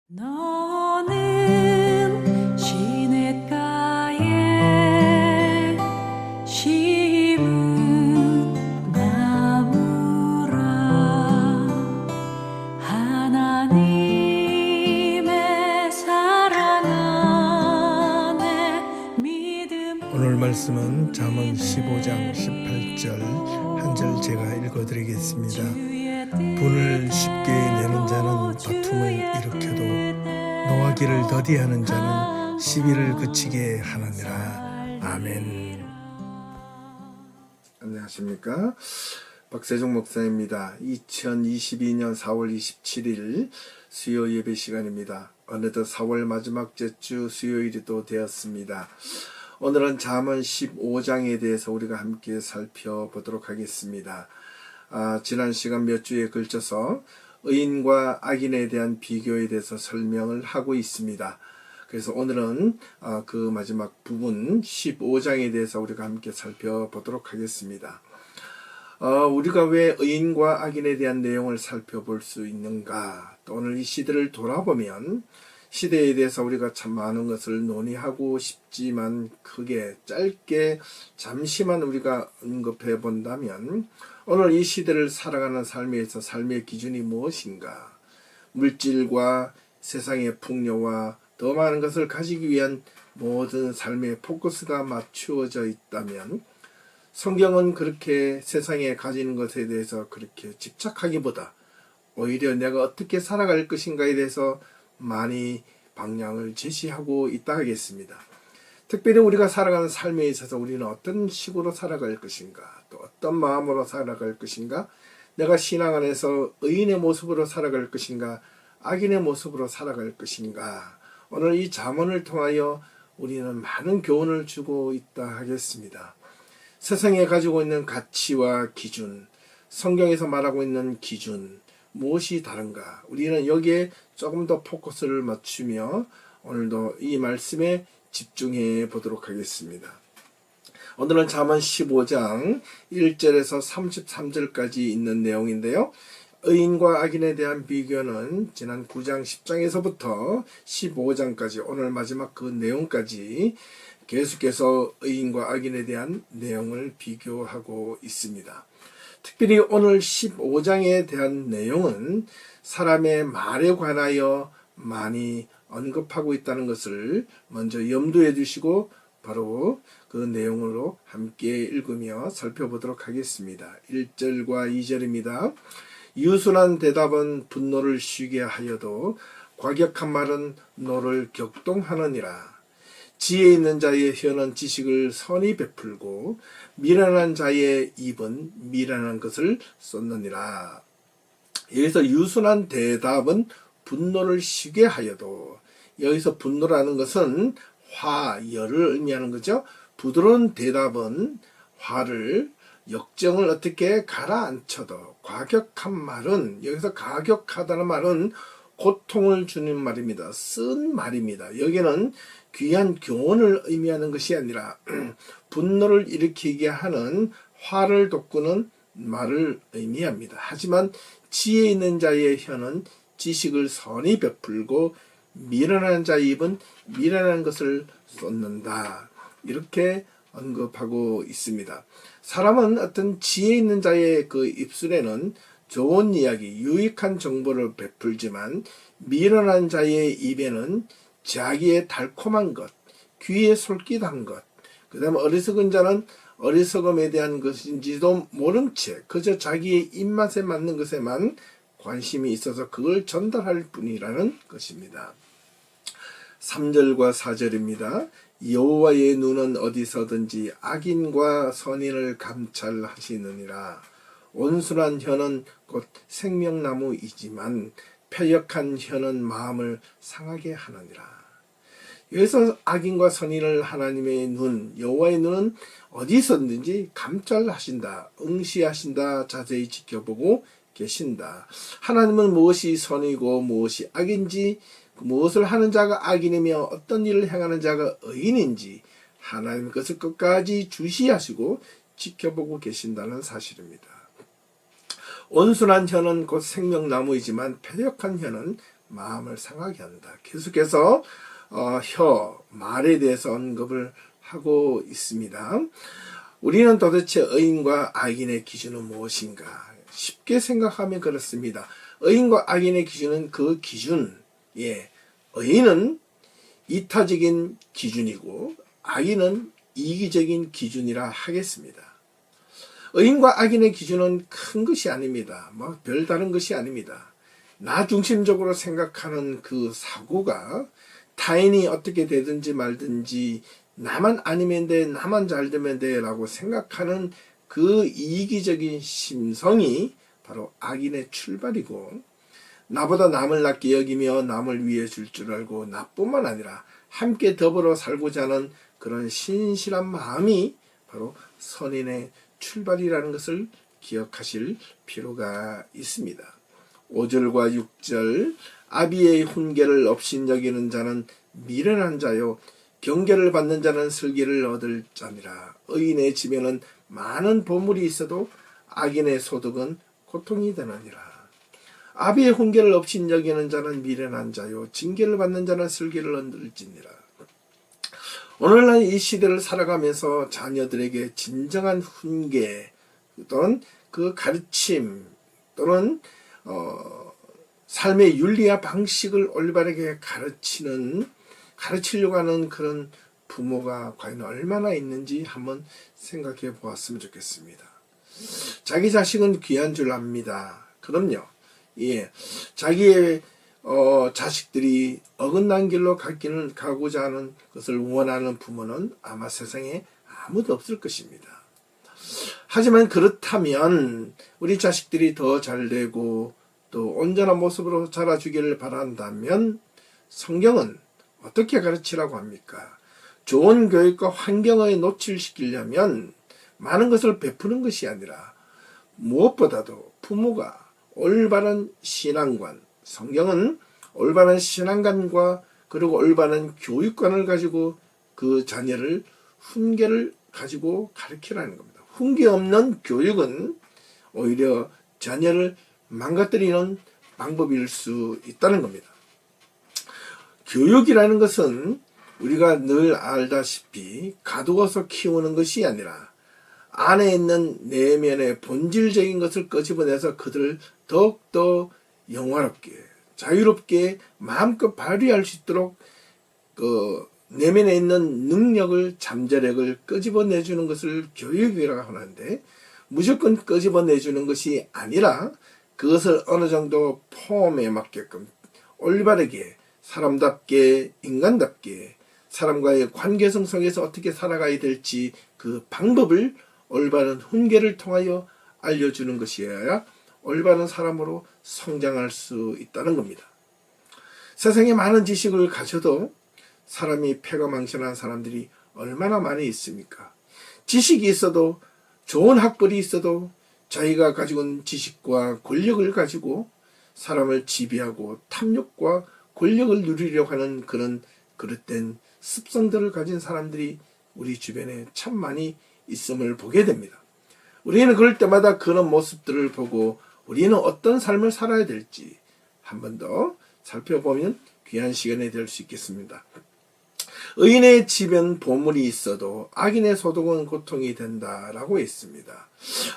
너는 시냇가에 심은 나무라 하나님의 사랑 안에 믿음. 오늘 말씀은 잠언 15장 18절 한 절 제가 읽어드리겠습니다. 분을 쉽게 내는 자는 다툼을 일으켜도 노하기를 더디하는 자는 시비를 그치게 하느니라. 아멘. 안녕하십니까? 박세종 목사입니다. 2022년 4월 27일 수요 예배 시간입니다. 어느덧 4월 마지막 주 수요일이 또 되었습니다. 오늘은 잠언 15장에 대해서 우리가 함께 살펴보도록 하겠습니다. 지난 시간 몇 주에 걸쳐서 의인과 악인에 대한 비교에 대해서 설명을 하고 있습니다. 그래서 오늘은 그 마지막 부분 15장에 대해서 우리가 함께 살펴보도록 하겠습니다. 우리가 왜 의인과 악인에 대한 내용을 살펴볼 수 있는가? 또 오늘 이 시대를 돌아보면 시대에 대해서 우리가 참 많은 것을 논의하고 싶지만 크게 짧게 잠시만 우리가 언급해 본다면 오늘 이 시대를 살아가는 삶에서 삶의 기준이 무엇인가? 물질과 세상의 풍요와 더 많은 것을 가지기 위한 모든 삶의 포커스가 맞추어져 있다면 성경은 그렇게 세상에 가지는 것에 대해서 그렇게 집착하기보다 오히려 내가 어떻게 살아갈 것인가에 대해서 많이 방향을 제시하고 있다 하겠습니다. 특별히 우리가 살아가는 삶에 있어서 우리는 어떤 식으로 살아갈 것인가, 또 어떤 마음으로 살아갈 것인가, 내가 신앙 안에서 의인의 모습으로 살아갈 것인가, 악인의 모습으로 살아갈 것인가, 오늘 이 잠언을 통하여 우리는 많은 교훈을 주고 있다 하겠습니다. 세상에 가지고 있는 가치와 기준, 성경에서 말하고 있는 기준, 무엇이 다른가? 우리는 여기에 조금 더 포커스를 맞추며 오늘도 이 말씀에 집중해 보도록 하겠습니다. 오늘은 잠언 15장 1절에서 33절까지 있는 내용인데요. 의인과 악인에 대한 비교는 지난 9장 10장에서부터 15장까지 오늘 마지막 그 내용까지 계속해서 의인과 악인에 대한 내용을 비교하고 있습니다. 특별히 오늘 15장에 대한 내용은 사람의 말에 관하여 많이 언급하고 있다는 것을 먼저 염두에 두시고 바로 그 내용으로 함께 읽으며 살펴보도록 하겠습니다. 1절과 2절입니다. 유순한 대답은 분노를 쉬게 하여도 과격한 말은 노를 격동하느니라. 지혜 있는 자의 혀는 지식을 선히 베풀고 미련한 자의 입은 미련한 것을 쏟느니라. 여기서 유순한 대답은 분노를 쉬게 하여도, 여기서 분노라는 것은 화, 열을 의미하는 거죠. 부드러운 대답은 화를, 역정을 어떻게 가라앉혀도, 과격한 말은, 여기서 가격하다는 말은 고통을 주는 말입니다. 쓴 말입니다. 여기는 귀한 교훈을 의미하는 것이 아니라 분노를 일으키게 하는 화를 돋구는 말을 의미합니다. 하지만 지혜 있는 자의 혀는 지식을 선히 베풀고 미련한 자의 입은 미련한 것을 쏟는다. 이렇게 언급하고 있습니다. 사람은 어떤 지혜 있는 자의 그 입술에는 좋은 이야기, 유익한 정보를 베풀지만 미련한 자의 입에는 자기의 달콤한 것, 귀에 솔깃한 것, 그 다음에 어리석은 자는 어리석음에 대한 것인지도 모른 채 그저 자기의 입맛에 맞는 것에만 관심이 있어서 그걸 전달할 뿐이라는 것입니다. 3절과 4절입니다. 여호와의 눈은 어디서든지 악인과 선인을 감찰하시느니라. 온순한 혀는 곧 생명나무이지만 패역한 혀는 마음을 상하게 하느니라. 여기서 악인과 선인을 하나님의 눈, 여호와의 눈은 어디서든지 감찰하신다, 응시하신다, 자세히 지켜보고 계신다. 하나님은 무엇이 선이고 무엇이 악인지, 무엇을 하는 자가 악인이며 어떤 일을 행하는 자가 의인인지 하나님 것을 끝까지 주시하시고 지켜보고 계신다는 사실입니다. 온순한 혀는 곧 생명나무이지만 패역한 혀는 마음을 상하게 한다. 계속해서 말에 대해서 언급을 하고 있습니다. 우리는 도대체 의인과 악인의 기준은 무엇인가? 쉽게 생각하면 그렇습니다. 의인과 악인의 기준은 그 기준, 의인은 이타적인 기준이고 악인은 이기적인 기준이라 하겠습니다. 의인과 악인의 기준은 큰 것이 아닙니다. 별다른 것이 아닙니다. 나 중심적으로 생각하는 그 사고가 타인이 어떻게 되든지 말든지 나만 아니면 돼, 나만 잘 되면 돼 라고 생각하는 그 이기적인 심성이 바로 악인의 출발이고, 나보다 남을 낮게 여기며 남을 위해 줄 줄 알고 나뿐만 아니라 함께 더불어 살고자 하는 그런 신실한 마음이 바로 선인의 출발이라는 것을 기억하실 필요가 있습니다. 5절과 6절, 아비의 훈계를 업신여기는 자는 미련한 자요 경계를 받는 자는 슬기를 얻을 자니라. 의인의 집에는 많은 보물이 있어도 악인의 소득은 고통이 되느니라. 아비의 훈계를 업신여기는 자는 미련한 자요 징계를 받는 자는 슬기를 얻을지니라. 오늘날 이 시대를 살아가면서 자녀들에게 진정한 훈계 또는 그 가르침 또는 삶의 윤리와 방식을 올바르게 가르치려고 하는 그런 부모가 과연 얼마나 있는지 한번 생각해 보았으면 좋겠습니다. 자기 자식은 귀한 줄 압니다. 그럼요. 자기의 자식들이 어긋난 길로 가고자 하는 것을 원하는 부모는 아마 세상에 아무도 없을 것입니다. 하지만 그렇다면 우리 자식들이 더 잘되고 또 온전한 모습으로 자라주기를 바란다면 성경은 어떻게 가르치라고 합니까? 좋은 교육과 환경을 노출시키려면 많은 것을 베푸는 것이 아니라 무엇보다도 부모가 올바른 신앙관, 성경은 올바른 신앙관과 그리고 올바른 교육관을 가지고 그 자녀를 훈계를 가지고 가르치라는 겁니다. 훈계 없는 교육은 오히려 자녀를 망가뜨리는 방법일 수 있다는 겁니다. 교육이라는 것은 우리가 늘 알다시피 가두어서 키우는 것이 아니라 안에 있는 내면의 본질적인 것을 끄집어내서 그들을 더욱더 영화롭게 자유롭게 마음껏 발휘할 수 있도록 그 내면에 있는 능력을 잠재력을 끄집어내주는 것을 교육이라고 하는데, 무조건 끄집어내주는 것이 아니라 그것을 어느 정도 폼에 맞게끔 올바르게 사람답게 인간답게 사람과의 관계성 속에서 어떻게 살아가야 될지 그 방법을 올바른 훈계를 통하여 알려주는 것이어야 올바른 사람으로 성장할 수 있다는 겁니다. 세상에 많은 지식을 가져도 사람이 패가망신한 사람들이 얼마나 많이 있습니까? 지식이 있어도 좋은 학벌이 있어도 자기가 가지고 있는 지식과 권력을 가지고 사람을 지배하고 탐욕과 권력을 누리려고 하는 그런 그릇된 습성들을 가진 사람들이 우리 주변에 참 많이 있음을 보게 됩니다. 우리는 그럴 때마다 그런 모습들을 보고 우리는 어떤 삶을 살아야 될지 한 번 더 살펴보면 귀한 시간이 될 수 있겠습니다. 의인의 집엔 보물이 있어도 악인의 소득은 고통이 된다라고 했습니다.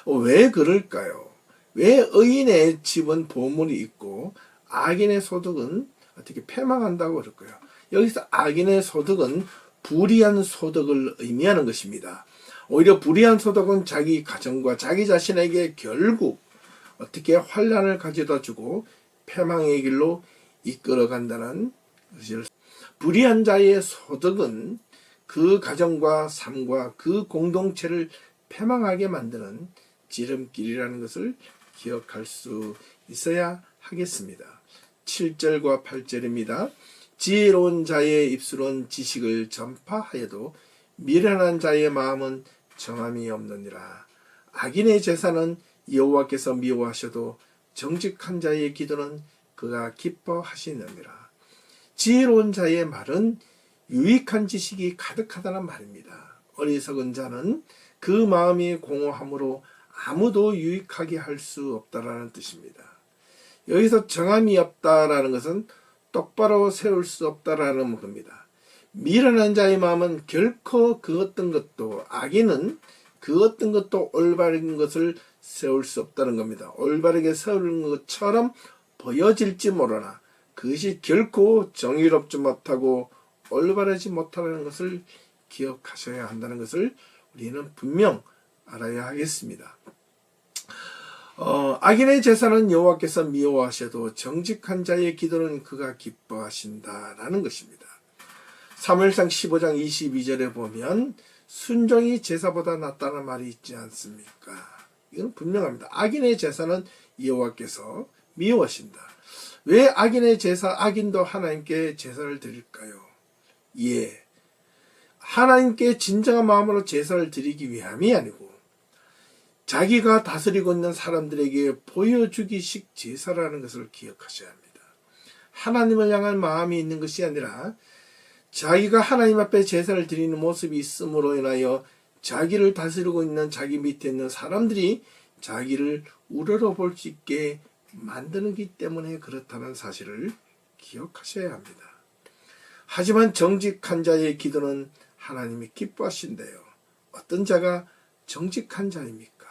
왜 그럴까요? 왜 의인의 집은 보물이 있고 악인의 소득은 어떻게 패망한다고 그럴까요? 여기서 악인의 소득은 불의한 소득을 의미하는 것입니다. 오히려 불의한 소득은 자기 가정과 자기 자신에게 결국 어떻게 환란을 가져다 주고 패망의 길로 이끌어간다는 것을, 불의한 자의 소득은 그 가정과 삶과 그 공동체를 패망하게 만드는 지름길이라는 것을 기억할 수 있어야 하겠습니다. 7절과 8절입니다. 지혜로운 자의 입술은 지식을 전파하여도 미련한 자의 마음은 정함이 없느니라. 악인의 제사는 여호와께서 미워하셔도 정직한 자의 기도는 그가 기뻐하시느니라. 지혜로운 자의 말은 유익한 지식이 가득하다는 말입니다. 어리석은 자는 그 마음이 공허함으로 아무도 유익하게 할 수 없다라는 뜻입니다. 여기서 정함이 없다라는 것은 똑바로 세울 수 없다라는 겁니다. 미련한 자의 마음은 결코 그 어떤 것도, 악인은 그 어떤 것도 올바른 것을 세울 수 없다는 겁니다. 올바르게 세우는 것처럼 보여질지 모르나 그것이 결코 정의롭지 못하고 올바르지 못하는 것을 기억하셔야 한다는 것을 우리는 분명 알아야 하겠습니다. 악인의 제사는 여호와께서 미워하셔도 정직한 자의 기도는 그가 기뻐하신다라는 것입니다. 사무엘상 15장 22절에 보면 순종이 제사보다 낫다는 말이 있지 않습니까? 이건 분명합니다. 악인의 제사는 여호와께서 미워하신다. 왜 악인도 하나님께 제사를 드릴까요? 예, 하나님께 진정한 마음으로 제사를 드리기 위함이 아니고 자기가 다스리고 있는 사람들에게 보여주기식 제사라는 것을 기억하셔야 합니다. 하나님을 향한 마음이 있는 것이 아니라 자기가 하나님 앞에 제사를 드리는 모습이 있음으로 인하여 자기를 다스리고 있는 자기 밑에 있는 사람들이 자기를 우러러볼 수 있게 만드는 기 때문에 그렇다는 사실을 기억하셔야 합니다. 하지만 정직한 자의 기도는 하나님이 기뻐하신대요. 어떤 자가 정직한 자입니까?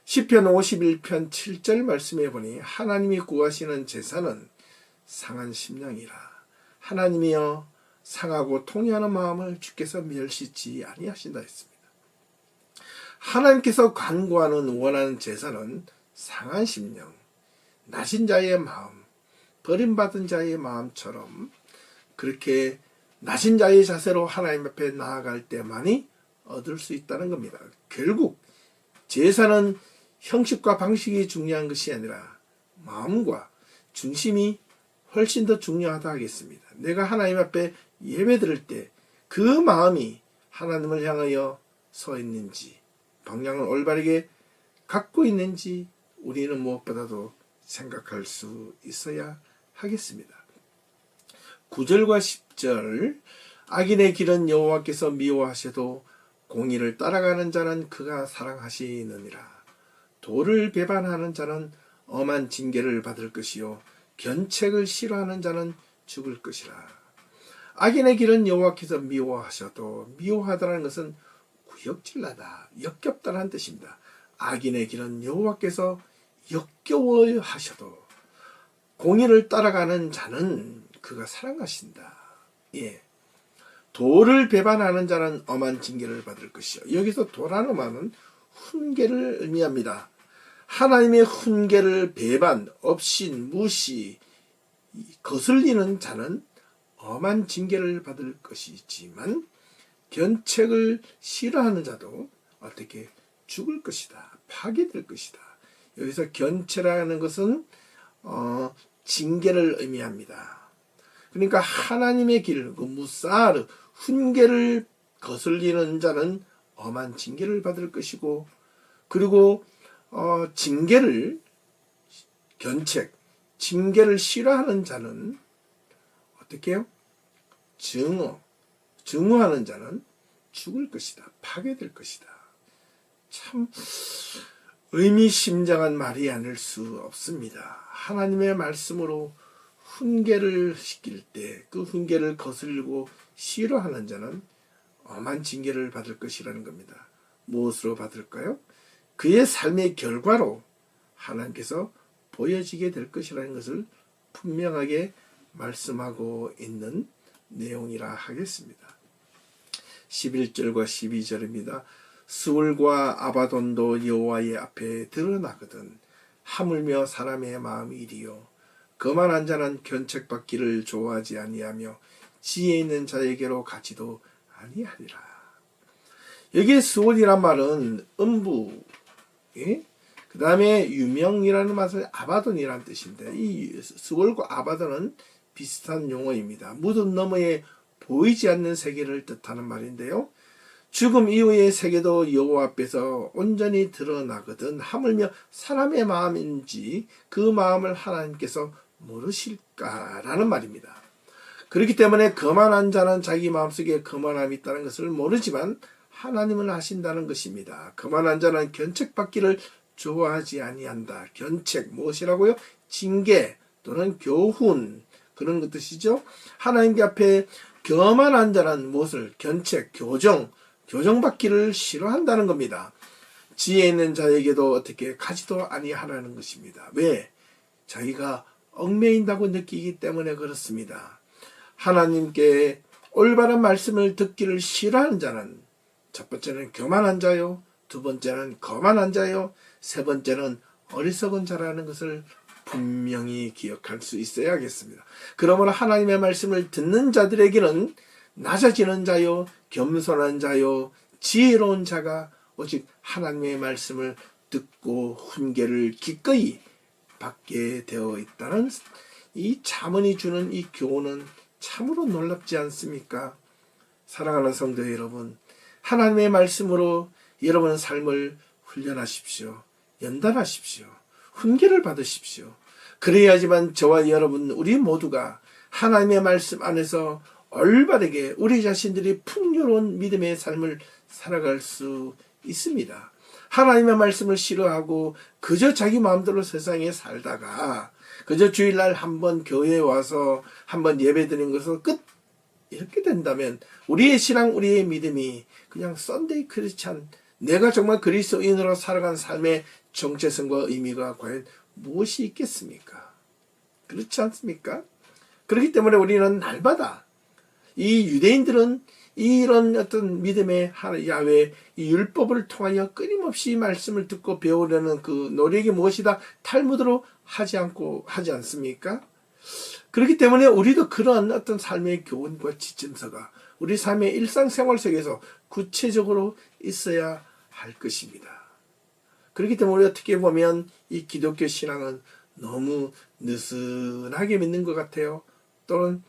시편 51편 7절 말씀해 보니 하나님이 구하시는 제사는 상한 심령이라. 하나님이여 상하고 통회하는 마음을 주께서 멸시치 아니하신다 했습니다. 하나님께서 간구하는 원하는 제사는 상한 심령, 나신 자의 마음, 버림받은 자의 마음처럼 그렇게 나신 자의 자세로 하나님 앞에 나아갈 때만이 얻을 수 있다는 겁니다. 결국 제사는 형식과 방식이 중요한 것이 아니라 마음과 중심이 훨씬 더 중요하다 하겠습니다. 내가 하나님 앞에 예배 드릴 때 그 마음이 하나님을 향하여 서 있는지, 방향을 올바르게 갖고 있는지 우리는 무엇보다도 생각할 수 있어야 하겠습니다. 9절과 10절 악인의 길은 여호와께서 미워하셔도 공의를 따라가는 자는 그가 사랑하시느니라. 도를 배반하는 자는 엄한 징계를 받을 것이요 견책을 싫어하는 자는 죽을 것이라. 악인의 길은 여호와께서 미워하셔도, 미워하다는 것은 구역질나다, 역겹다는 뜻입니다. 악인의 길은 여호와께서 역겨워하셔도 공의를 따라가는 자는 그가 사랑하신다. 예. 도를 배반하는 자는 엄한 징계를 받을 것이요. 여기서 도라는 말은 훈계를 의미합니다. 하나님의 훈계를 배반, 업신, 무시, 거슬리는 자는 엄한 징계를 받을 것이지만 견책을 싫어하는 자도 어떻게 죽을 것이다, 파괴될 것이다. 여기서 견책이라는 것은 징계를 의미합니다. 그러니까 하나님의 길, 그 무사르, 훈계를 거슬리는 자는 엄한 징계를 받을 것이고, 그리고 징계를, 견책, 징계를 싫어하는 자는 어떻게 해요? 증오하는 자는 죽을 것이다, 파괴될 것이다. 참 의미심장한 말이 아닐 수 없습니다. 하나님의 말씀으로 훈계를 시킬 때 그 훈계를 거슬리고 싫어하는 자는 엄한 징계를 받을 것이라는 겁니다. 무엇으로 받을까요? 그의 삶의 결과로 하나님께서 보여지게 될 것이라는 것을 분명하게 말씀하고 있는 내용이라 하겠습니다. 11절과 12절입니다. 스울과 아바돈도 여호와의 앞에 드러나거든 하물며 사람의 마음이 이리요 거만한 자는 견책받기를 좋아하지 아니하며 지혜 있는 자에게로 가지도 아니하리라. 여기에 스울이란 말은 음부, 예? 그 다음에 유명이라는 말은 아바돈이라는 뜻인데, 이 스울과 아바돈은 비슷한 용어입니다. 무덤 너머에 보이지 않는 세계를 뜻하는 말인데요. 죽음 이후의 세계도 여호와 앞에서 온전히 드러나거든 하물며 사람의 마음인지 그 마음을 하나님께서 모르실까라는 말입니다. 그렇기 때문에 거만한 자는 자기 마음속에 거만함이 있다는 것을 모르지만 하나님은 아신다는 것입니다. 거만한 자는 견책받기를 좋아하지 아니한다. 견책 무엇이라고요? 징계 또는 교훈, 그런 뜻이죠. 하나님께 앞에 교만한 자란 무엇을 견책, 교정받기를 싫어한다는 겁니다. 지혜 있는 자에게도 어떻게 가지도 아니하라는 것입니다. 왜? 자기가 얽매인다고 느끼기 때문에 그렇습니다. 하나님께 올바른 말씀을 듣기를 싫어하는 자는 첫 번째는 교만한 자요, 두 번째는 거만한 자요, 세 번째는 어리석은 자라는 것을 분명히 기억할 수 있어야겠습니다. 그러므로 하나님의 말씀을 듣는 자들에게는 낮아지는 자요, 겸손한 자요, 지혜로운 자가 오직 하나님의 말씀을 듣고 훈계를 기꺼이 받게 되어 있다는 이 잠언이 주는 이 교훈은 참으로 놀랍지 않습니까? 사랑하는 성도 여러분, 하나님의 말씀으로 여러분의 삶을 훈련하십시오. 연단하십시오. 훈계를 받으십시오. 그래야지만 저와 여러분 우리 모두가 하나님의 말씀 안에서 올바르게 우리 자신들이 풍요로운 믿음의 삶을 살아갈 수 있습니다. 하나님의 말씀을 싫어하고 그저 자기 마음대로 세상에 살다가 그저 주일날 한번 교회에 와서 한번 예배드리는 것으로 끝 이렇게 된다면 우리의 신앙, 우리의 믿음이 그냥 썬데이 크리스찬, 내가 정말 그리스도인으로 살아간 삶의 정체성과 의미가 과연 무엇이 있겠습니까? 그렇지 않습니까? 그렇기 때문에 우리는 날마다 이 유대인들은 이런 어떤 믿음의 야훼 이 율법을 통하여 끊임없이 말씀을 듣고 배우려는 그 노력이 무엇이다? 탈무드로 하지 않습니까? 그렇기 때문에 우리도 그런 어떤 삶의 교훈과 지침서가 우리 삶의 일상생활 속에서 구체적으로 있어야 할 것입니다. 그렇기 때문에 어떻게 보면 이 기독교 신앙은 너무 느슨하게 믿는 것 같아요. 또는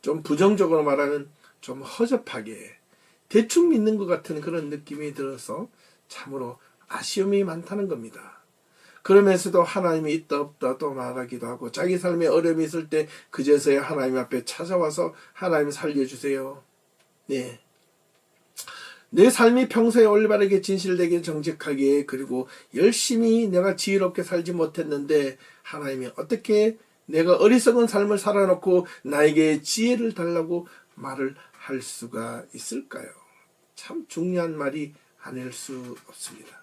좀 부정적으로 말하면 좀 허접하게 대충 믿는 것 같은 그런 느낌이 들어서 참으로 아쉬움이 많다는 겁니다. 그러면서도 하나님이 있다 없다 또 말하기도 하고 자기 삶에 어려움이 있을 때 그제서야 하나님 앞에 찾아와서 하나님 살려주세요. 네. 내 삶이 평소에 올바르게 진실되게 정직하게 그리고 열심히 내가 지혜롭게 살지 못했는데 하나님이 어떻게 내가 어리석은 삶을 살아놓고 나에게 지혜를 달라고 말을 할 수가 있을까요? 참 중요한 말이 아닐 수 없습니다.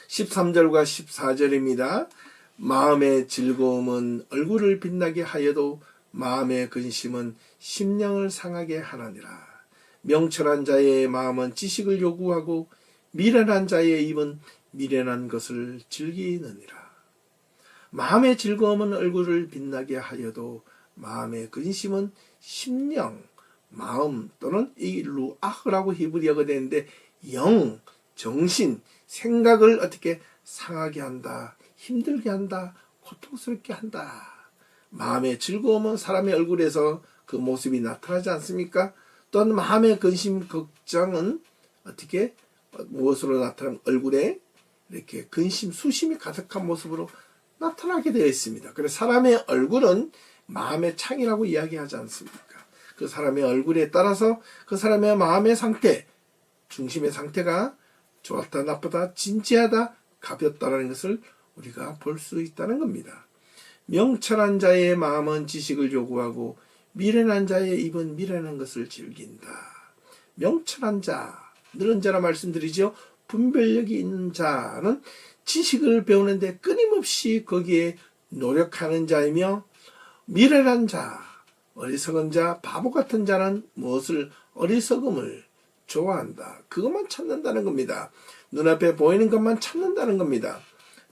13절과 14절입니다. 마음의 즐거움은 얼굴을 빛나게 하여도 마음의 근심은 심령을 상하게 하느니라. 명철한 자의 마음은 지식을 요구하고 미련한 자의 입은 미련한 것을 즐기느니라. 마음의 즐거움은 얼굴을 빛나게 하여도 마음의 근심은 심령, 마음 또는 이 루아흐라고 히브리어가 되는데 영, 정신, 생각을 어떻게 상하게 한다, 힘들게 한다, 고통스럽게 한다. 마음의 즐거움은 사람의 얼굴에서 그 모습이 나타나지 않습니까? 또한 마음의 근심, 걱정은 어떻게 무엇으로 나타나면 얼굴에 이렇게 근심, 수심이 가득한 모습으로 나타나게 되어 있습니다. 그래서 사람의 얼굴은 마음의 창이라고 이야기하지 않습니까? 그 사람의 얼굴에 따라서 그 사람의 마음의 상태, 중심의 상태가 좋았다, 나쁘다, 진지하다, 가볍다라는 것을 우리가 볼 수 있다는 겁니다. 명철한 자의 마음은 지식을 요구하고 미련한 자의 입은 미련한 것을 즐긴다. 명철한 자, 늘은 자라 말씀드리죠. 분별력이 있는 자는 지식을 배우는데 끊임없이 거기에 노력하는 자이며 미련한 자, 어리석은 자, 바보 같은 자는 무엇을 어리석음을 좋아한다. 그것만 찾는다는 겁니다. 눈앞에 보이는 것만 찾는다는 겁니다.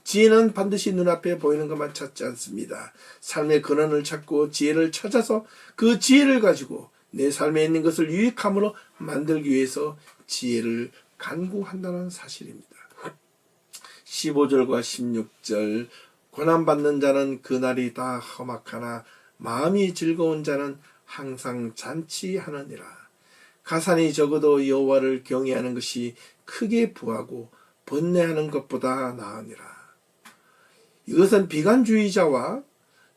지혜는 반드시 눈앞에 보이는 것만 찾지 않습니다. 삶의 근원을 찾고 지혜를 찾아서 그 지혜를 가지고 내 삶에 있는 것을 유익함으로 만들기 위해서 지혜를 간구한다는 사실입니다. 15절과 16절 고난받는 자는 그날이 다 험악하나 마음이 즐거운 자는 항상 잔치하느니라. 가산이 적어도 여호와를 경외하는 것이 크게 부하고 번뇌하는 것보다 나으니라. 이것은 비관주의자와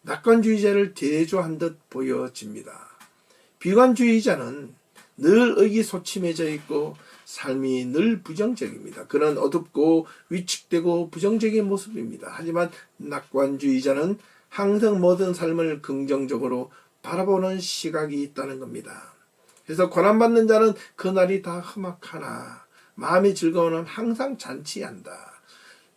낙관주의자를 대조한 듯 보여집니다. 비관주의자는 늘 의기소침해져 있고 삶이 늘 부정적입니다. 그는 어둡고 위축되고 부정적인 모습입니다. 하지만 낙관주의자는 항상 모든 삶을 긍정적으로 바라보는 시각이 있다는 겁니다. 그래서 고난받는 자는 그날이 다 험악하나 마음이 즐거워는 항상 잔치한다.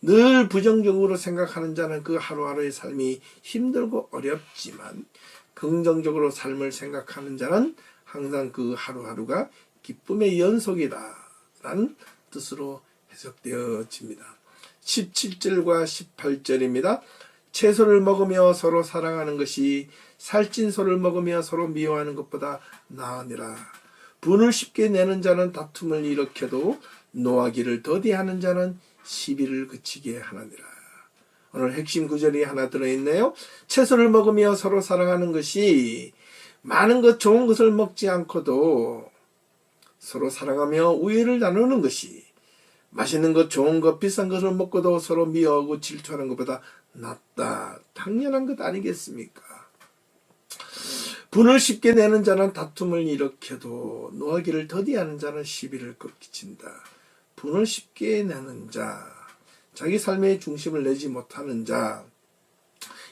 늘 부정적으로 생각하는 자는 그 하루하루의 삶이 힘들고 어렵지만 긍정적으로 삶을 생각하는 자는 항상 그 하루하루가 기쁨의 연속이다 라는 뜻으로 해석되어집니다. 17절과 18절입니다. 채소를 먹으며 서로 사랑하는 것이 살찐 소를 먹으며 서로 미워하는 것보다 나으니라. 분을 쉽게 내는 자는 다툼을 일으켜도 노하기를 더디하는 자는 시비를 그치게 하느니라. 오늘 핵심 구절이 하나 들어있네요. 채소를 먹으며 서로 사랑하는 것이 많은 것 좋은 것을 먹지 않고도 서로 사랑하며 우애를 나누는 것이 맛있는 것 좋은 것 비싼 것을 먹고도 서로 미워하고 질투하는 것보다 낫다. 당연한 것 아니겠습니까? 분을 쉽게 내는 자는 다툼을 일으켜도 노하기를 더디하는 자는 시비를 꺾이친다. 분을 쉽게 내는 자, 자기 삶의 중심을 내지 못하는 자,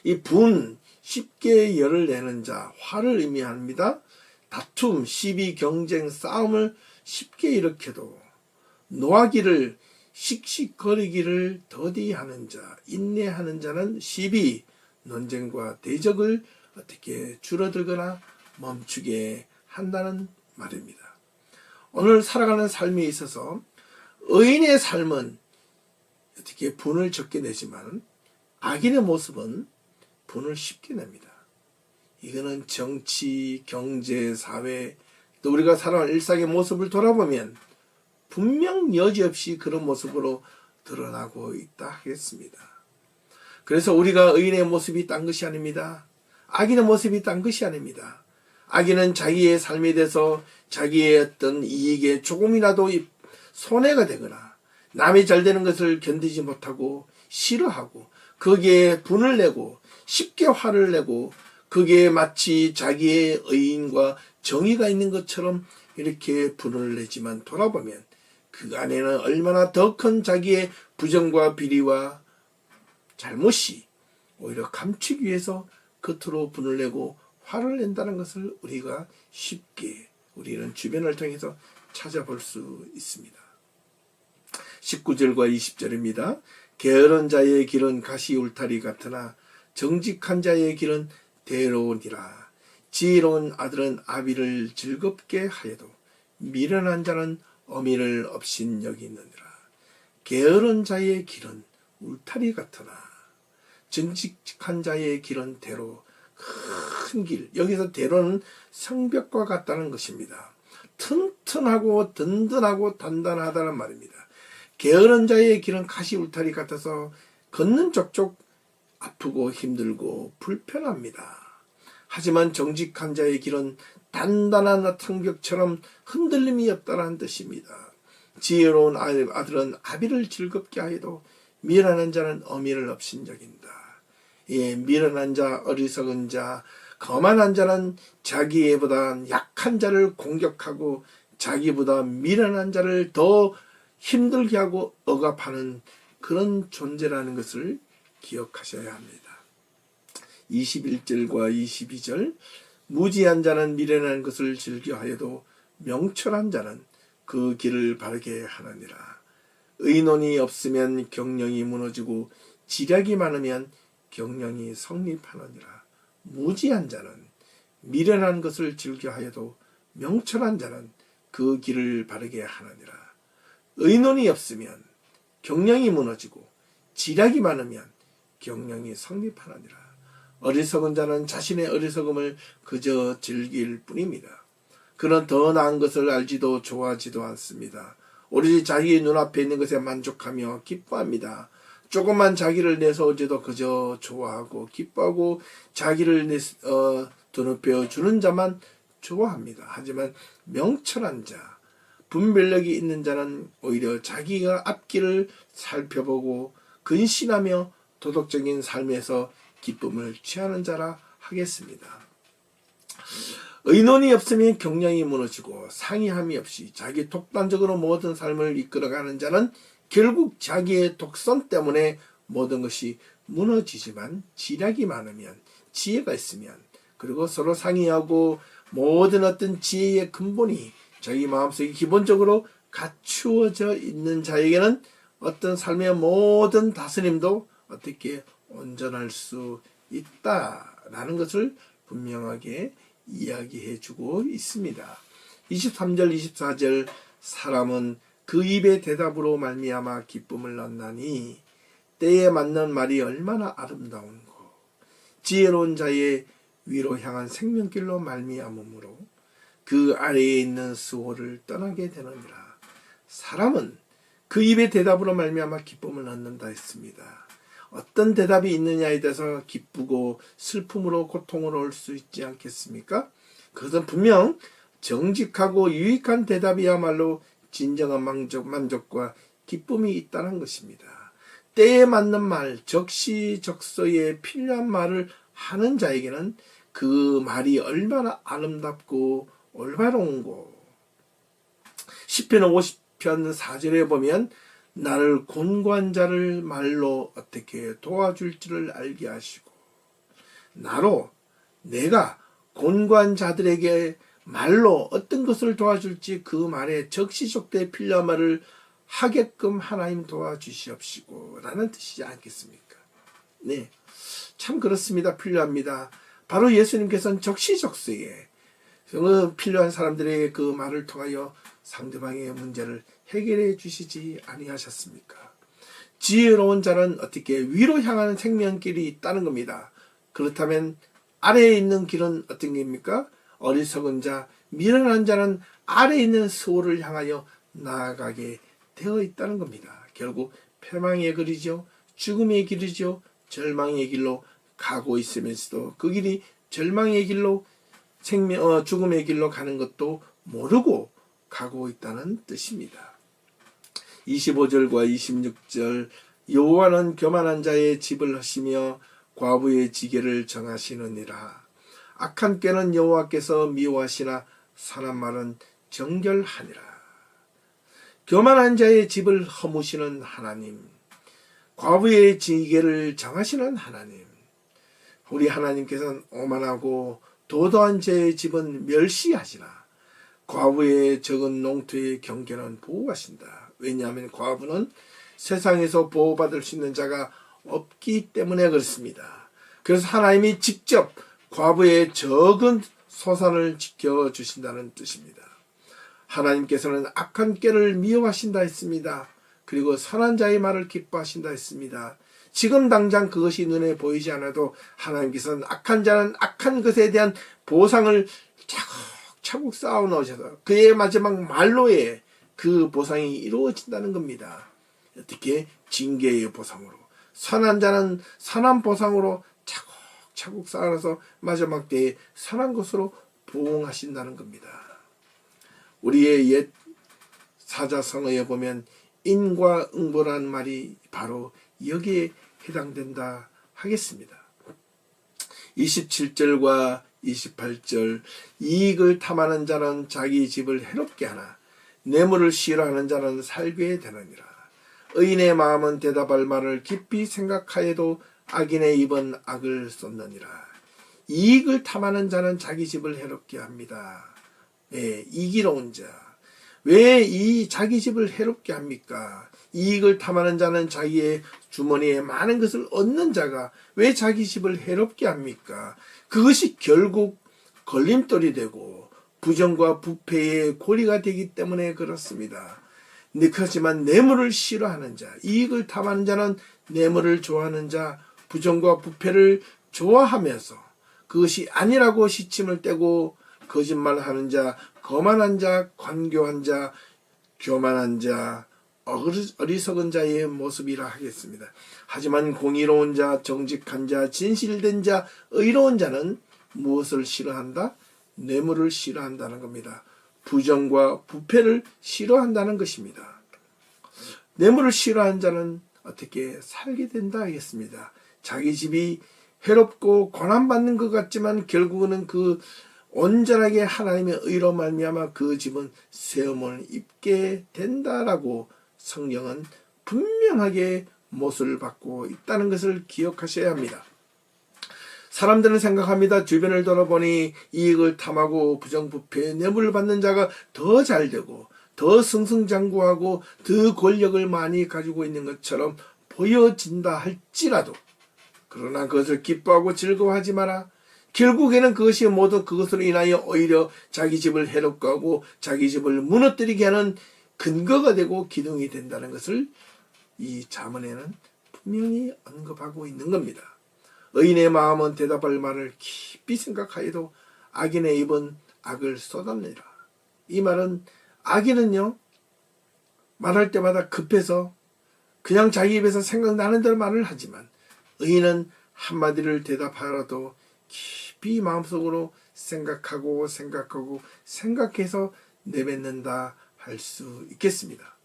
이 분, 쉽게 열을 내는 자, 화를 의미합니다. 다툼, 시비, 경쟁, 싸움을 쉽게 일으켜도 노하기를, 씩씩거리기를 더디하는 자, 인내하는 자는 시비, 논쟁과 대적을 어떻게 줄어들거나 멈추게 한다는 말입니다. 오늘 살아가는 삶에 있어서 의인의 삶은 어떻게 분을 적게 내지만 악인의 모습은 분을 쉽게 냅니다. 이거는 정치, 경제, 사회, 또 우리가 살아가는 일상의 모습을 돌아보면 분명 여지없이 그런 모습으로 드러나고 있다 하겠습니다. 그래서 우리가 의인의 모습이 딴 것이 아닙니다. 악인의 모습이 딴 것이 아닙니다. 악인은 자기의 삶에 대해서 자기의 어떤 이익에 조금이라도 손해가 되거나 남이 잘 되는 것을 견디지 못하고 싫어하고 거기에 분을 내고 쉽게 화를 내고 그게 마치 자기의 의인과 정의가 있는 것처럼 이렇게 분을 내지만 돌아보면 그 안에는 얼마나 더 큰 자기의 부정과 비리와 잘못이 오히려 감추기 위해서 겉으로 분을 내고 화를 낸다는 것을 우리가 쉽게 우리는 주변을 통해서 찾아볼 수 있습니다. 19절과 20절입니다. 게으른 자의 길은 가시 울타리 같으나 정직한 자의 길은 대로니라. 지혜로운 아들은 아비를 즐겁게 하여도 미련한 자는 어미를 업신 여기느니라. 게으른 자의 길은 울타리 같으나 정직한 자의 길은 대로, 큰 길. 여기서 대로는 성벽과 같다는 것입니다. 튼튼하고 든든하고 단단하다는 말입니다. 게으른 자의 길은 가시 울타리 같아서 걷는 족족 아프고 힘들고 불편합니다. 하지만 정직한 자의 길은 단단한 성벽처럼 흔들림이 없다는 뜻입니다. 지혜로운 아들은 아비를 즐겁게 하여도 미련한 자는 어미를 업신여긴다. 예, 미련한 자, 어리석은 자, 거만한 자는 자기보다 약한 자를 공격하고 자기보다 미련한 자를 더 힘들게 하고 억압하는 그런 존재라는 것을 기억하셔야 합니다. 21절과 22절 무지한 자는 미련한 것을 즐겨하여도 명철한 자는 그 길을 바르게 하느니라. 의논이 없으면 경영이 무너지고 지략이 많으면 경영이 성립하느니라. 무지한 자는 미련한 것을 즐겨하여도 명철한 자는 그 길을 바르게 하느니라. 의논이 없으면 경영이 무너지고 지략이 많으면 경영이 성립하느니라. 어리석은 자는 자신의 어리석음을 그저 즐길 뿐입니다. 그는 더 나은 것을 알지도 좋아하지도 않습니다. 오로지 자기의 눈앞에 있는 것에 만족하며 기뻐합니다. 조금만 자기를 내서 어제도 그저 좋아하고 기뻐하고 자기를 드높여 주는 자만 좋아합니다. 하지만 명철한 자, 분별력이 있는 자는 오히려 자기가 앞길을 살펴보고 근신하며 도덕적인 삶에서 기쁨을 취하는 자라 하겠습니다. 의논이 없으면 경영이 무너지고 상의함이 없이 자기 독단적으로 모든 삶을 이끌어가는 자는 결국 자기의 독선 때문에 모든 것이 무너지지만 지략이 많으면, 지혜가 있으면, 그리고 서로 상의하고 모든 어떤 지혜의 근본이 자기 마음속에 기본적으로 갖추어져 있는 자에게는 어떤 삶의 모든 다스림도 어떻게 온전할 수 있다라는 것을 분명하게 이야기해 주고 있습니다. 23절 24절 사람은 그 입의 대답으로 말미암아 기쁨을 얻나니 때에 맞는 말이 얼마나 아름다운고 지혜로운 자의 위로 향한 생명길로 말미암으므로 그 아래에 있는 수호를 떠나게 되느니라. 사람은 그 입의 대답으로 말미암아 기쁨을 얻는다 했습니다. 어떤 대답이 있느냐에 대해서 기쁘고 슬픔으로 고통으로 올 수 있지 않겠습니까? 그것은 분명 정직하고 유익한 대답이야말로 진정한 만족과 기쁨이 있다는 것입니다. 때에 맞는 말, 적시적소에 필요한 말을 하는 자에게는 그 말이 얼마나 아름답고 올바른고. 시편 50편 4절에 보면 나를 곤고한 자를 말로 어떻게 도와줄 줄을 알게 하시고 내가 곤고한 자들에게 말로 어떤 것을 도와줄지 그 말에 적시적소에 필요한 말을 하게끔 하나님 도와주시옵시고 라는 뜻이지 않겠습니까? 네, 참 그렇습니다. 필요합니다. 바로 예수님께서는 적시적소에 필요한 사람들의 그 말을 통하여 상대방의 문제를 해결해 주시지 아니하셨습니까? 지혜로운 자는 어떻게 위로 향하는 생명길이 있다는 겁니다. 그렇다면 아래에 있는 길은 어떤 길입니까? 어리석은 자, 미련한 자는 아래에 있는 수호를 향하여 나아가게 되어 있다는 겁니다. 결국 패망의 길이죠. 죽음의 길이죠. 절망의 길로 가고 있으면서도 그 길이 절망의 길로 죽음의 길로 가는 것도 모르고 가고 있다는 뜻입니다. 25절과 26절 여호와는 교만한 자의 집을 하시며 과부의 지게를 정하시느니라. 악한 꾀는 여호와께서 미워하시나 선한 말은 정결하니라. 교만한 자의 집을 허무시는 하나님, 과부의 지게를 정하시는 하나님, 우리 하나님께서는 오만하고 도도한 자의 집은 멸시하시나 과부의 적은 농토의 경계는 보호하신다. 왜냐하면 과부는 세상에서 보호받을 수 있는 자가 없기 때문에 그렇습니다. 그래서 하나님이 직접 과부의 적은 소산을 지켜주신다는 뜻입니다. 하나님께서는 악한 꾀를 미워하신다 했습니다. 그리고 선한 자의 말을 기뻐하신다 했습니다. 지금 당장 그것이 눈에 보이지 않아도 하나님께서는 악한 자는 악한 것에 대한 보상을 차곡차곡 쌓아 놓으셔서 그의 마지막 말로에 그 보상이 이루어진다는 겁니다. 어떻게? 징계의 보상으로. 선한 자는 선한 보상으로 차곡차곡 쌓아서 마지막 때에 선한 것으로 보응하신다는 겁니다. 우리의 옛 사자성어에 보면 인과 응보라는 말이 바로 여기에 해당된다 하겠습니다. 27절과 28절 이익을 탐하는 자는 자기 집을 해롭게 하나 뇌물을 싫어하는 자는 살게 되느니라. 의인의 마음은 대답할 말을 깊이 생각하여도 악인의 입은 악을 쏟느니라. 이익을 탐하는 자는 자기 집을 해롭게 합니다. 네, 이기로운 자. 왜 이 자기 집을 해롭게 합니까? 이익을 탐하는 자는 자기의 주머니에 많은 것을 얻는 자가 왜 자기 집을 해롭게 합니까? 그것이 결국 걸림돌이 되고 부정과 부패의 고리가 되기 때문에 그렇습니다. 하지만 뇌물을 싫어하는 자, 이익을 탐하는 자는 뇌물을 좋아하는 자, 부정과 부패를 좋아하면서 그것이 아니라고 시침을 떼고 거짓말하는 자, 거만한 자, 관교한 자, 교만한 자, 어리석은 자의 모습이라 하겠습니다. 하지만 공의로운 자, 정직한 자, 진실된 자, 의로운 자는 무엇을 싫어한다? 뇌물을 싫어한다는 겁니다. 부정과 부패를 싫어한다는 것입니다. 뇌물을 싫어하는 자는 어떻게 살게 된다 하겠습니다. 자기 집이 해롭고 고난받는 것 같지만 결국은 그 온전하게 하나님의 의로 말미암아 그 집은 세움을 입게 된다라고 성경은 분명하게 못을 받고 있다는 것을 기억하셔야 합니다. 사람들은 생각합니다. 주변을 돌아보니 이익을 탐하고 부정부패 뇌물을 받는 자가 더 잘되고 더 승승장구하고 더 권력을 많이 가지고 있는 것처럼 보여진다 할지라도, 그러나 그것을 기뻐하고 즐거워하지 마라. 결국에는 그것이 모두 그것으로 인하여 오히려 자기 집을 해롭게 하고 자기 집을 무너뜨리게 하는 근거가 되고 기둥이 된다는 것을 이 잠언에는 분명히 언급하고 있는 겁니다. 의인의 마음은 대답할 말을 깊이 생각하여도 악인의 입은 악을 쏟아내라. 이 말은 악인은요, 말할 때마다 급해서 그냥 자기 입에서 생각나는 대로 말을 하지만, 의인은 한마디를 대답하라도 깊이 마음속으로 생각하고 생각해서 내뱉는다 할 수 있겠습니다.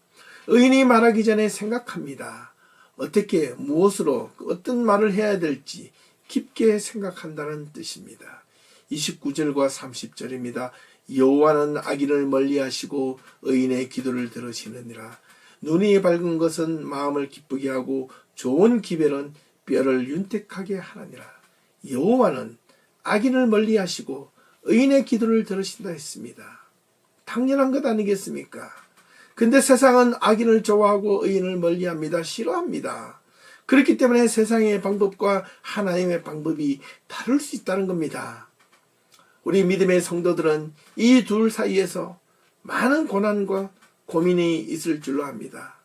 의인이 말하기 전에 생각합니다. 어떻게, 무엇으로, 어떤 말을 해야 될지 깊게 생각한다는 뜻입니다. 29절과 30절입니다. 여호와는 악인을 멀리하시고 의인의 기도를 들으시느니라. 눈이 밝은 것은 마음을 기쁘게 하고 좋은 기별은 뼈를 윤택하게 하느니라. 여호와는 악인을 멀리하시고 의인의 기도를 들으신다 했습니다. 당연한 것 아니겠습니까? 근데 세상은 악인을 좋아하고 의인을 멀리합니다. 싫어합니다. 그렇기 때문에 세상의 방법과 하나님의 방법이 다를 수 있다는 겁니다. 우리 믿음의 성도들은 이 둘 사이에서 많은 고난과 고민이 있을 줄로 압니다.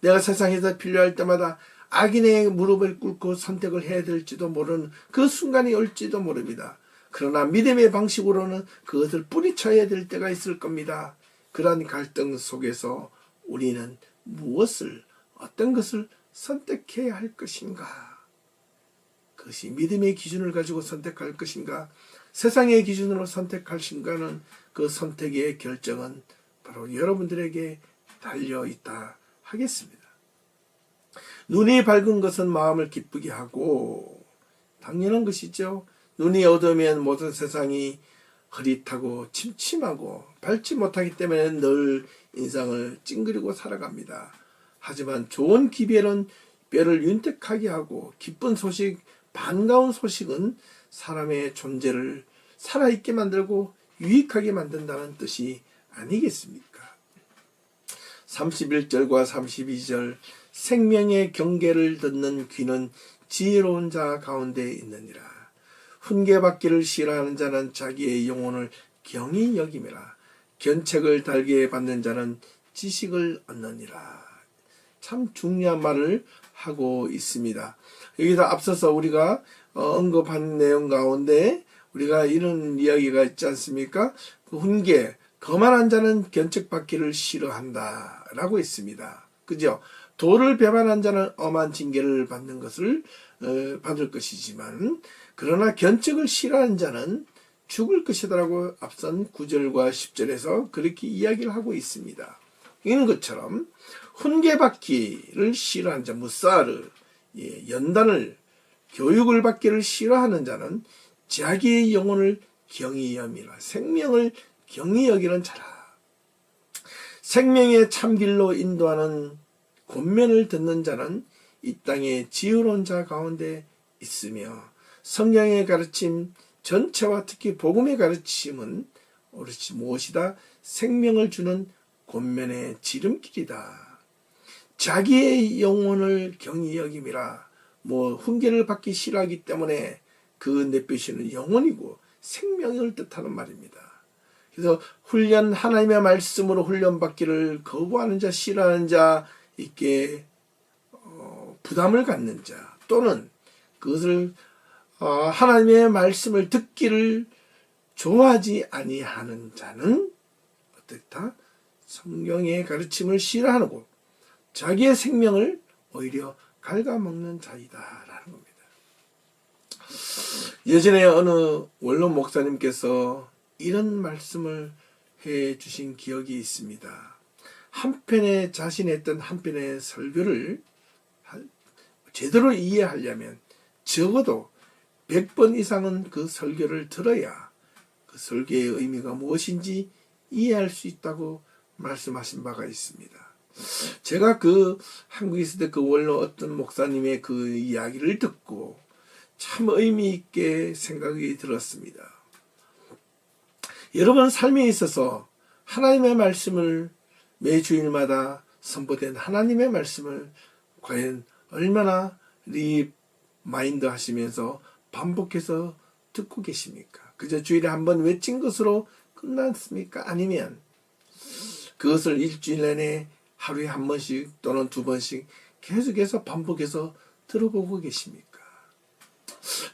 내가 세상에서 필요할 때마다 악인의 무릎을 꿇고 선택을 해야 될지도 모르는 그 순간이 올지도 모릅니다. 그러나 믿음의 방식으로는 그것을 뿌리쳐야 될 때가 있을 겁니다. 그러한 갈등 속에서 우리는 무엇을, 어떤 것을 선택해야 할 것인가? 그것이 믿음의 기준을 가지고 선택할 것인가? 세상의 기준으로 선택할 것인가는, 그 선택의 결정은 바로 여러분들에게 달려있다 하겠습니다. 눈이 밝은 것은 마음을 기쁘게 하고, 당연한 것이죠. 눈이 어두우면 모든 세상이 흐릿하고 침침하고 밝지 못하기 때문에 늘 인상을 찡그리고 살아갑니다. 하지만 좋은 기별은 뼈를 윤택하게 하고, 기쁜 소식, 반가운 소식은 사람의 존재를 살아있게 만들고 유익하게 만든다는 뜻이 아니겠습니까? 31절과 32절, 생명의 경계를 듣는 귀는 지혜로운 자 가운데 있느니라. 훈계받기를 싫어하는 자는 자기의 영혼을 경히 여김이라. 견책을 달게 받는 자는 지식을 얻느니라. 참 중요한 말을 하고 있습니다. 여기서 앞서서 우리가 언급한 내용 가운데 우리가 이런 이야기가 있지 않습니까? 그 훈계, 거만한 자는 견책받기를 싫어한다 라고 했습니다. 그죠? 도를 배반한 자는 엄한 징계를 받는 것을 받을 것이지만, 그러나 견책을 싫어하는 자는 죽을 것이다라고 앞선 9절과 10절에서 그렇게 이야기를 하고 있습니다. 이런 것처럼 훈계받기를 싫어하는 자, 무사르, 연단을, 교육을 받기를 싫어하는 자는 자기의 영혼을 경히 여미라. 생명을 경히 여기는 자라. 생명의 참길로 인도하는 권면을 듣는 자는 이 땅의 지혜로운 자 가운데 있으며, 성경의 가르침 전체와 특히 복음의 가르침은 오롯이 무엇이다? 생명을 주는 권면의 지름길이다. 자기의 영혼을 경히 여김이라. 훈계를 받기 싫어하기 때문에 그 내빼시는 영혼이고 생명을 뜻하는 말입니다. 그래서 하나님의 말씀으로 훈련받기를 거부하는 자, 싫어하는 자, 있게 부담을 갖는 자, 또는 그것을 하나님의 말씀을 듣기를 좋아하지 아니하는 자는 어떻다? 성경의 가르침을 싫어하고 자기의 생명을 오히려 갉아먹는 자이다라는 겁니다. 예전에 어느 원로 목사님께서 이런 말씀을 해 주신 기억이 있습니다. 한편에 자신했던 한편의 설교를 제대로 이해하려면 적어도 100번 이상은 그 설교를 들어야 그 설교의 의미가 무엇인지 이해할 수 있다고 말씀하신 바가 있습니다. 제가 그 한국에 있을 때 그 원로 어떤 목사님의 그 이야기를 듣고 참 의미 있게 생각이 들었습니다. 여러분 삶에 있어서 하나님의 말씀을 매 주일마다 선포된 하나님의 말씀을 과연 얼마나 리마인드 하시면서 반복해서 듣고 계십니까? 그저 주일에 한번 외친 것으로 끝났습니까? 아니면 그것을 일주일 내내 하루에 한 번씩 또는 두 번씩 계속해서 반복해서 들어보고 계십니까?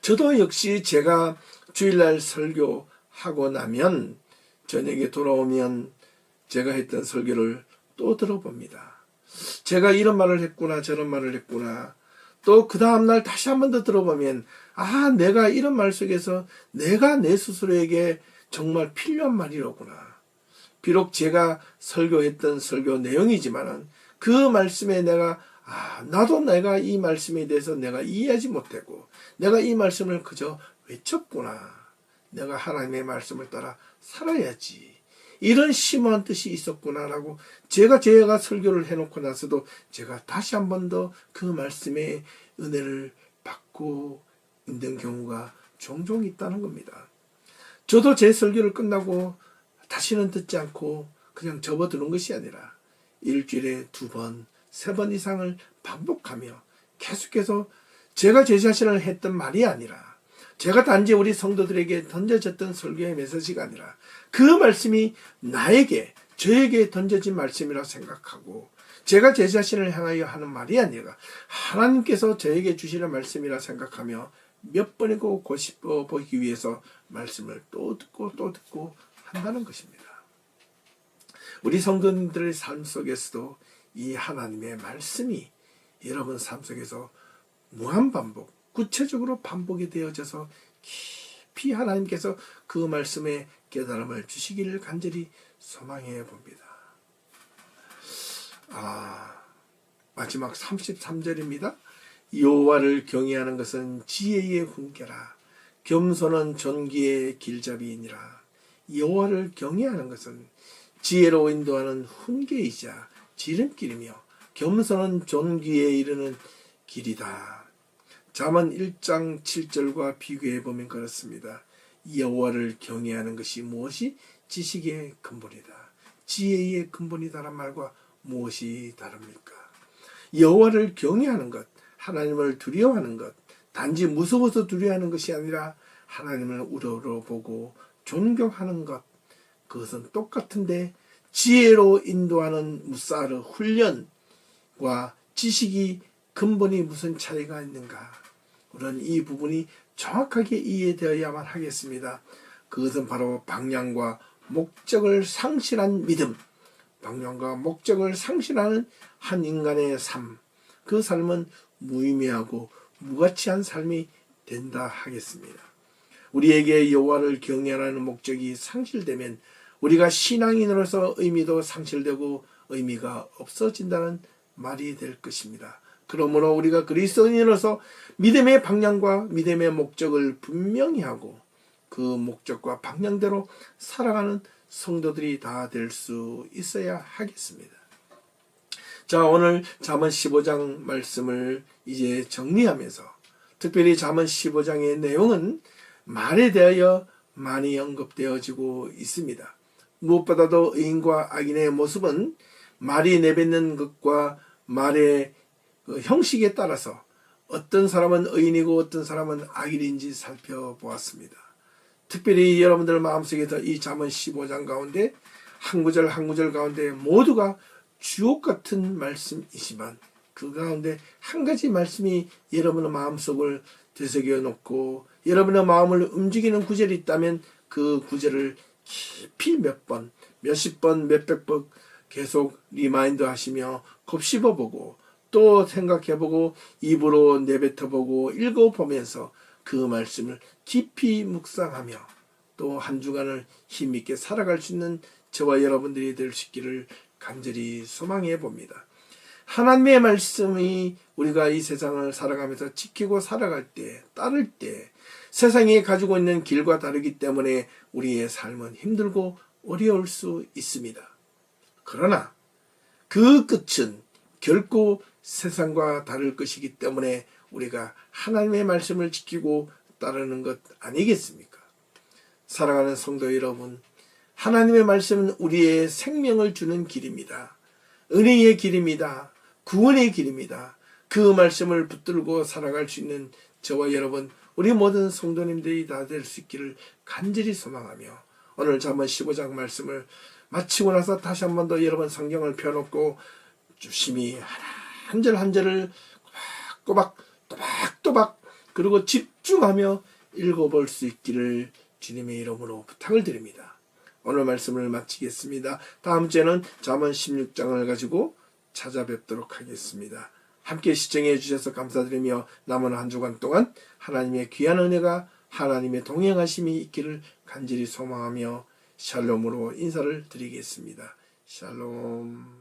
저도 역시 제가 주일날 설교하고 나면 저녁에 돌아오면 제가 했던 설교를 또 들어봅니다. 제가 이런 말을 했구나 저런 말을 했구나. 또 그 다음날 다시 한 번 더 들어보면 내가 이런 말 속에서 내가 내 스스로에게 정말 필요한 말이로구나. 비록 제가 설교했던 설교 내용이지만은 그 말씀에 나도 내가 이 말씀에 대해서 내가 이해하지 못하고 내가 이 말씀을 그저 외쳤구나. 내가 하나님의 말씀을 따라 살아야지. 이런 심오한 뜻이 있었구나라고 제가 설교를 해놓고 나서도 제가 다시 한 번 더 그 말씀의 은혜를 받고 있는 경우가 종종 있다는 겁니다. 저도 제 설교를 끝나고 다시는 듣지 않고 그냥 접어두는 것이 아니라 일주일에 2번, 3번 이상을 반복하며 계속해서 제가 제 자신을 했던 말이 아니라 제가 단지 우리 성도들에게 던져졌던 설교의 메시지가 아니라 그 말씀이 저에게 던져진 말씀이라 생각하고 제가 제 자신을 향하여 하는 말이 아니라 하나님께서 저에게 주시는 말씀이라 생각하며 몇 번이고 고집어 보기 위해서 말씀을 또 듣고 한다는 것입니다. 우리 성도님들의 삶 속에서도 이 하나님의 말씀이 여러분 삶 속에서 무한반복, 구체적으로 반복이 되어져서 깊이 하나님께서 그 말씀의 깨달음을 주시기를 간절히 소망해 봅니다. 마지막 33절입니다. 여호와를 경외하는 것은 지혜의 훈계라. 겸손은 존귀의 길잡이이니라. 여호와를 경외하는 것은 지혜로 인도하는 훈계이자 지름길이며 겸손은 존귀에 이르는 길이다. 잠언 1장 7절과 비교해 보면 그렇습니다. 여호와를 경외하는 것이 무엇이 지식의 근본이다. 지혜의 근본이다란 말과 무엇이 다릅니까? 여호와를 경외하는 것, 하나님을 두려워하는 것, 단지 무서워서 두려워하는 것이 아니라 하나님을 우러러보고 존경하는 것, 그것은 똑같은데 지혜로 인도하는 무사르 훈련과 지식이 근본이 무슨 차이가 있는가? 우리는 이 부분이 정확하게 이해되어야만 하겠습니다. 그것은 바로 방향과 목적을 상실한 믿음, 방향과 목적을 상실하는 한 인간의 삶, 그 삶은 무의미하고 무가치한 삶이 된다 하겠습니다. 우리에게 여호와를 경외하는 목적이 상실되면 우리가 신앙인으로서 의미도 상실되고 의미가 없어진다는 말이 될 것입니다. 그러므로 우리가 그리스도인으로서 믿음의 방향과 믿음의 목적을 분명히 하고 그 목적과 방향대로 살아가는 성도들이 다 될 수 있어야 하겠습니다. 자, 오늘 잠언 15장 말씀을 이제 정리하면서 특별히 잠언 15장의 내용은 말에 대하여 많이 언급되어지고 있습니다. 무엇보다도 의인과 악인의 모습은 말이 내뱉는 것과 말의 형식에 따라서 어떤 사람은 의인이고 어떤 사람은 악인인지 살펴보았습니다. 특별히 여러분들 마음속에 이 잠언 15장 가운데 한 구절 한 구절 가운데 모두가 주옥 같은 말씀이지만 그 가운데 한 가지 말씀이 여러분의 마음속을 되새겨 놓고 여러분의 마음을 움직이는 구절이 있다면 그 구절을 깊이 몇 번, 몇십 번, 몇백 번 계속 리마인드 하시며 곱씹어보고 또 생각해보고 입으로 내뱉어보고 읽어보면서 그 말씀을 깊이 묵상하며 또 한 주간을 힘있게 살아갈 수 있는 저와 여러분들이 될 수 있기를 간절히 소망해 봅니다. 하나님의 말씀이 우리가 이 세상을 살아가면서 지키고 살아갈 때, 따를 때 세상이 가지고 있는 길과 다르기 때문에 우리의 삶은 힘들고 어려울 수 있습니다. 그러나 그 끝은 결코 세상과 다를 것이기 때문에 우리가 하나님의 말씀을 지키고 따르는 것 아니겠습니까? 사랑하는 성도 여러분, 하나님의 말씀은 우리의 생명을 주는 길입니다. 은혜의 길입니다. 구원의 길입니다. 그 말씀을 붙들고 살아갈 수 있는 저와 여러분, 우리 모든 성도님들이 다 될 수 있기를 간절히 소망하며, 오늘 잠언 15장 말씀을 마치고 나서 다시 한 번 더 여러분 성경을 펴놓고 조심히 한 절 한 절을 또박또박 그리고 집중하며 읽어볼 수 있기를 주님의 이름으로 부탁을 드립니다. 오늘 말씀을 마치겠습니다. 다음 주에는 잠언 16장을 가지고 찾아뵙도록 하겠습니다. 함께 시청해 주셔서 감사드리며 남은 한 주간 동안 하나님의 귀한 은혜가, 하나님의 동행하심이 있기를 간절히 소망하며 샬롬으로 인사를 드리겠습니다. 샬롬.